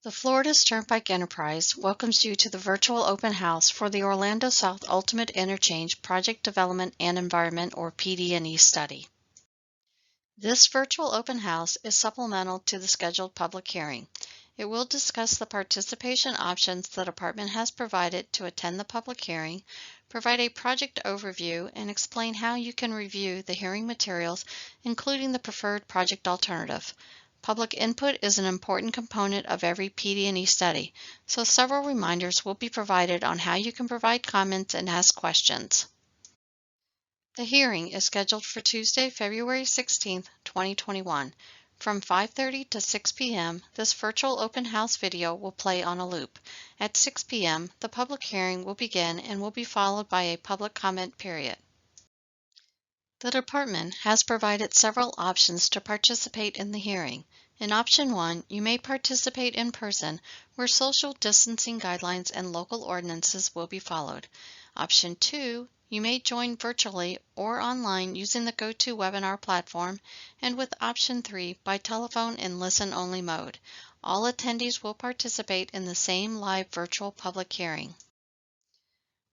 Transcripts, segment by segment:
The Florida's Turnpike Enterprise welcomes you to the virtual open house for the Orlando South Ultimate Interchange Project Development and Environment, or PD&E study. This virtual open house is supplemental to the scheduled public hearing. It will discuss the participation options the department has provided to attend the public hearing, provide a project overview, and explain how you can review the hearing materials, including the preferred project alternative. Public input is an important component of every PD&E study, so several reminders will be provided on how you can provide comments and ask questions. The hearing is scheduled for Tuesday, February 16, 2021. From 5:30 to 6 p.m., this virtual open house video will play on a loop. At 6 p.m., the public hearing will begin and will be followed by a public comment period. The department has provided several options to participate in the hearing. In Option 1, you may participate in person, where social distancing guidelines and local ordinances will be followed. Option 2, you may join virtually or online using the GoToWebinar platform, and with Option 3, by telephone in listen-only mode. All attendees will participate in the same live virtual public hearing.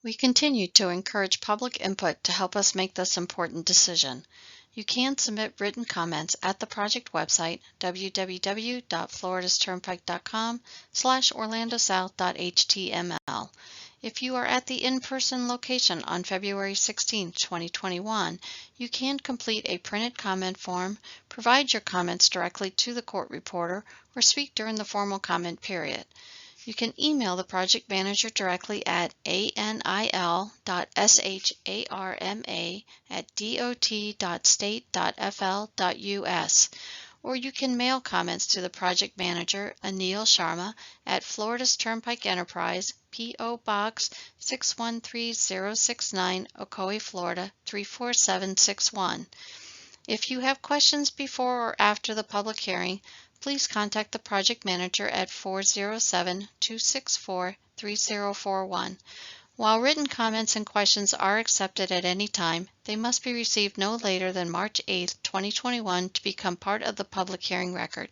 We continue to encourage public input to help us make this important decision. You can submit written comments at the project website, www.floridasturnpike.com/orlandosouth.html. If you are at the in-person location on February 16, 2021, you can complete a printed comment form, provide your comments directly to the court reporter, or speak during the formal comment period. You can email the project manager directly at anil.sharma@dot.state.fl.us, or you can mail comments to the project manager, Anil Sharma, at Florida's Turnpike Enterprise, P.O. Box 613069, Ocoee, Florida 34761. If you have questions before or after the public hearing, please contact the project manager at 407-264-3041. While written comments and questions are accepted at any time, they must be received no later than March 8, 2021 to become part of the public hearing record.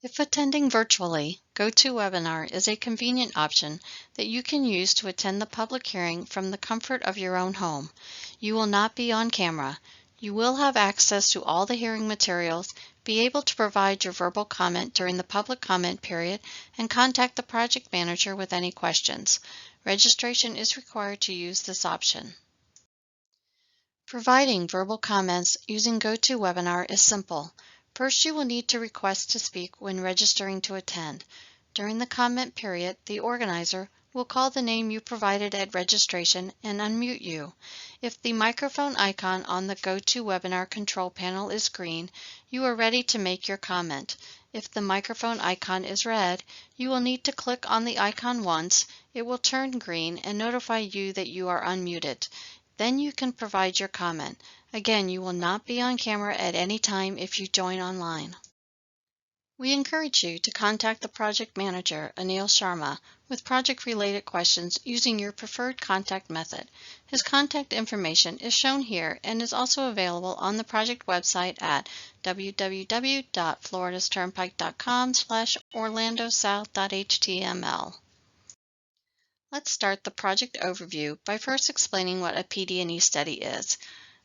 If attending virtually, GoToWebinar is a convenient option that you can use to attend the public hearing from the comfort of your own home. You will not be on camera. You will have access to all the hearing materials, be able to provide your verbal comment during the public comment period, and contact the project manager with any questions. Registration is required to use this option. Providing verbal comments using GoToWebinar is simple. First, you will need to request to speak when registering to attend. During the comment period, the organizer will call the name you provided at registration and unmute you. If the microphone icon on the GoToWebinar control panel is green, you are ready to make your comment. If the microphone icon is red, you will need to click on the icon once. It will turn green and notify you that you are unmuted. Then you can provide your comment. Again, you will not be on camera at any time if you join online. We encourage you to contact the project manager, Anil Sharma, with project-related questions using your preferred contact method. His contact information is shown here and is also available on the project website at www.floridasturnpike.com/orlandosouth.html. Let's start the project overview by first explaining what a PD&E study is.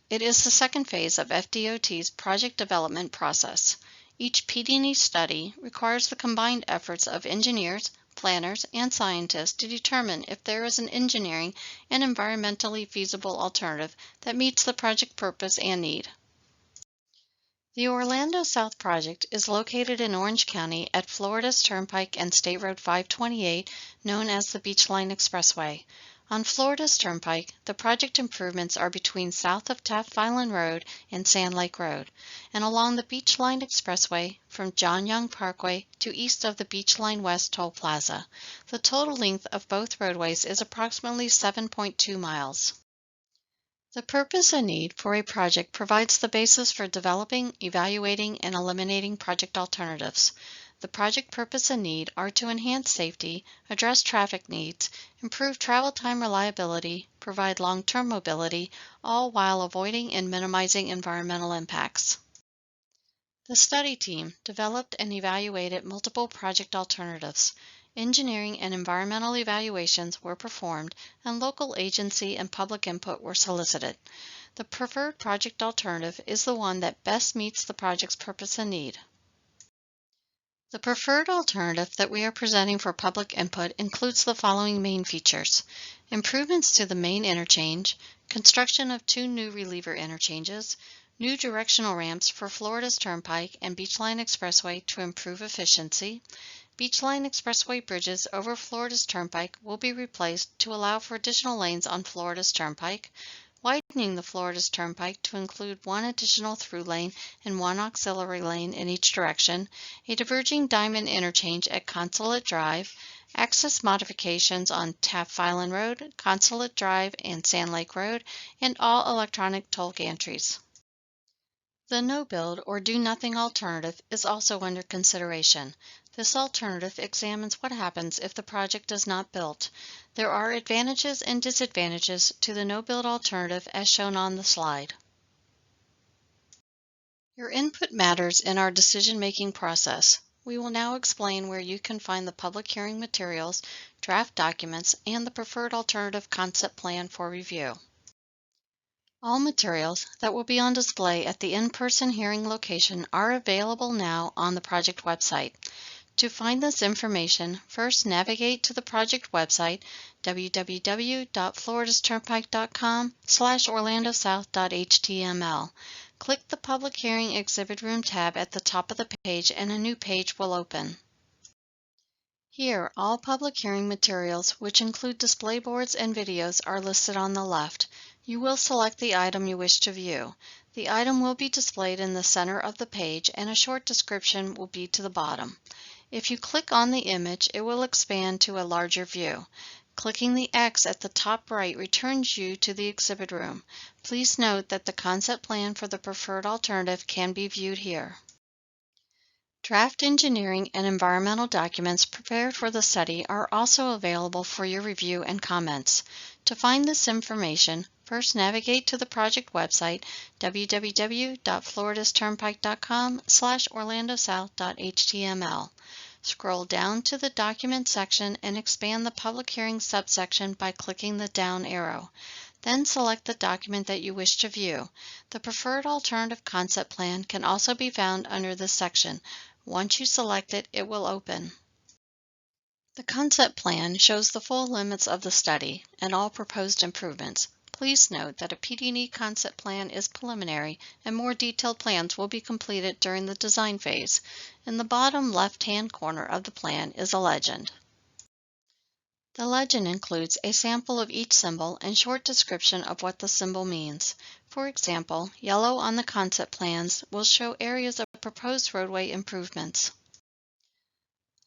It is the second phase of FDOT's project development process. Each PD&E study requires the combined efforts of engineers, planners, and scientists to determine if there is an engineering and environmentally feasible alternative that meets the project purpose and need. The Orlando South project is located in Orange County at Florida's Turnpike and State Road 528, known as the Beachline Expressway. On Florida's Turnpike, the project improvements are between south of Taft Island Road and Sand Lake Road, and along the Beachline Expressway from John Young Parkway to east of the Beachline West Toll Plaza. The total length of both roadways is approximately 7.2 miles. The purpose and need for a project provides the basis for developing, evaluating, and eliminating project alternatives. The project purpose and need are to enhance safety, address traffic needs, improve travel time reliability, provide long-term mobility, all while avoiding and minimizing environmental impacts. The study team developed and evaluated multiple project alternatives. Engineering and environmental evaluations were performed, and local agency and public input were solicited. The preferred project alternative is the one that best meets the project's purpose and need. The preferred alternative that we are presenting for public input includes the following main features: improvements to the main interchange, construction of 2 new reliever interchanges, new directional ramps for Florida's Turnpike and Beachline Expressway to improve efficiency. Beachline Expressway bridges over Florida's Turnpike will be replaced to allow for additional lanes on Florida's Turnpike, widening the Florida's Turnpike to include 1 additional through lane and 1 auxiliary lane in each direction, a diverging diamond interchange at Consulate Drive, access modifications on Taft Island Road, Consulate Drive, and Sand Lake Road, and all electronic toll gantries. The no-build or do-nothing alternative is also under consideration. This alternative examines what happens if the project is not built. There are advantages and disadvantages to the no-build alternative as shown on the slide. Your input matters in our decision-making process. We will now explain where you can find the public hearing materials, draft documents, and the preferred alternative concept plan for review. All materials that will be on display at the in-person hearing location are available now on the project website. To find this information, first navigate to the project website, www.floridasturnpike.com/orlandosouth.html. Click the Public Hearing Exhibit Room tab at the top of the page and a new page will open. Here, all public hearing materials, which include display boards and videos, are listed on the left. You will select the item you wish to view. The item will be displayed in the center of the page, and a short description will be to the bottom. If you click on the image, it will expand to a larger view. Clicking the X at the top right returns you to the exhibit room. Please note that the concept plan for the preferred alternative can be viewed here. Draft engineering and environmental documents prepared for the study are also available for your review and comments. To find this information, first navigate to the project website, www.floridasturnpike.com/orlandosouth.html. Scroll down to the Document section and expand the Public Hearing subsection by clicking the down arrow. Then select the document that you wish to view. The preferred alternative concept plan can also be found under this section. Once you select it, it will open. The concept plan shows the full limits of the study and all proposed improvements. Please note that a PD&E concept plan is preliminary and more detailed plans will be completed during the design phase. In the bottom left-hand corner of the plan is a legend. The legend includes a sample of each symbol and short description of what the symbol means. For example, yellow on the concept plans will show areas of proposed roadway improvements.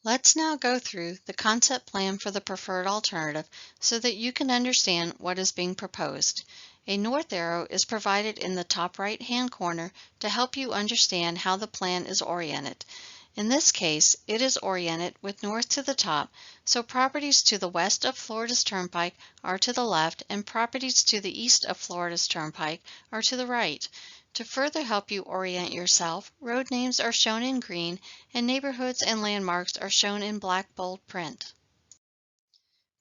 Let's now go through the concept plan for the preferred alternative so that you can understand what is being proposed. A north arrow is provided in the top right-hand corner to help you understand how the plan is oriented. In this case, it is oriented with north to the top, so properties to the west of Florida's Turnpike are to the left and properties to the east of Florida's Turnpike are to the right. To further help you orient yourself, road names are shown in green and neighborhoods and landmarks are shown in black bold print.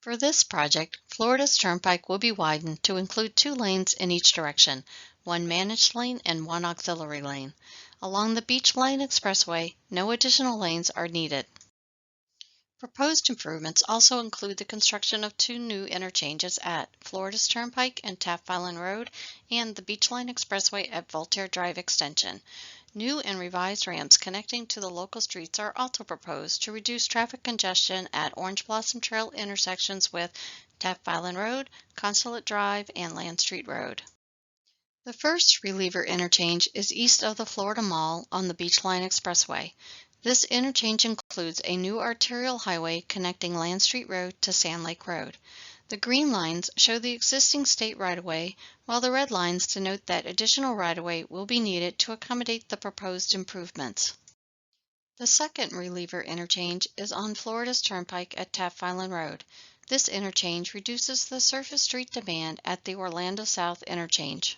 For this project, Florida's Turnpike will be widened to include 2 lanes in each direction, 1 managed lane and 1 auxiliary lane. Along the Beachline Expressway, no additional lanes are needed. Proposed improvements also include the construction of 2 new interchanges at Florida's Turnpike and Taft Island Road and the Beachline Expressway at Voltaire Drive Extension. New and revised ramps connecting to the local streets are also proposed to reduce traffic congestion at Orange Blossom Trail intersections with Taft Island Road, Consulate Drive, and Land Street Road. The first reliever interchange is east of the Florida Mall on the Beachline Expressway. This interchange includes a new arterial highway connecting Land Street Road to Sand Lake Road. The green lines show the existing state right-of-way, while the red lines denote that additional right-of-way will be needed to accommodate the proposed improvements. The second reliever interchange is on Florida's Turnpike at Taft Island Road. This interchange reduces the surface street demand at the Orlando South interchange.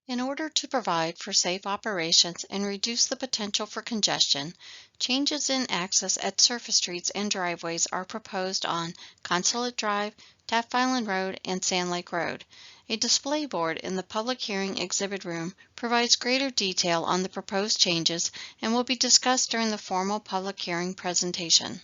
In order to provide for safe operations and reduce the potential for congestion, changes in access at surface streets and driveways are proposed on Consulate Drive, Taft Island Road, and Sand Lake Road. A display board in the public hearing exhibit room provides greater detail on the proposed changes and will be discussed during the formal public hearing presentation.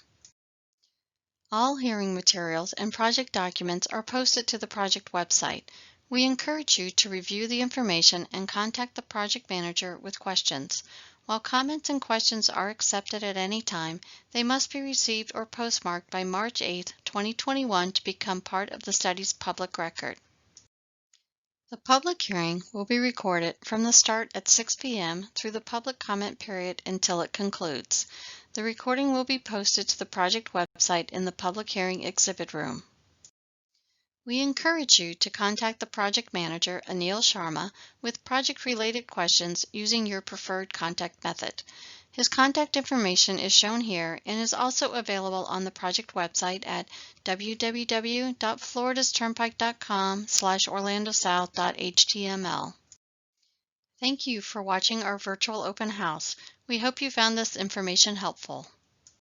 All hearing materials and project documents are posted to the project website. We encourage you to review the information and contact the project manager with questions. While comments and questions are accepted at any time, they must be received or postmarked by March 8, 2021 to become part of the study's public record. The public hearing will be recorded from the start at 6 p.m. through the public comment period until it concludes. The recording will be posted to the project website in the public hearing exhibit room. We encourage you to contact the project manager, Anil Sharma, with project-related questions using your preferred contact method. His contact information is shown here and is also available on the project website at www.floridasturnpike.com/orlandosouth.html. Thank you for watching our virtual open house. We hope you found this information helpful.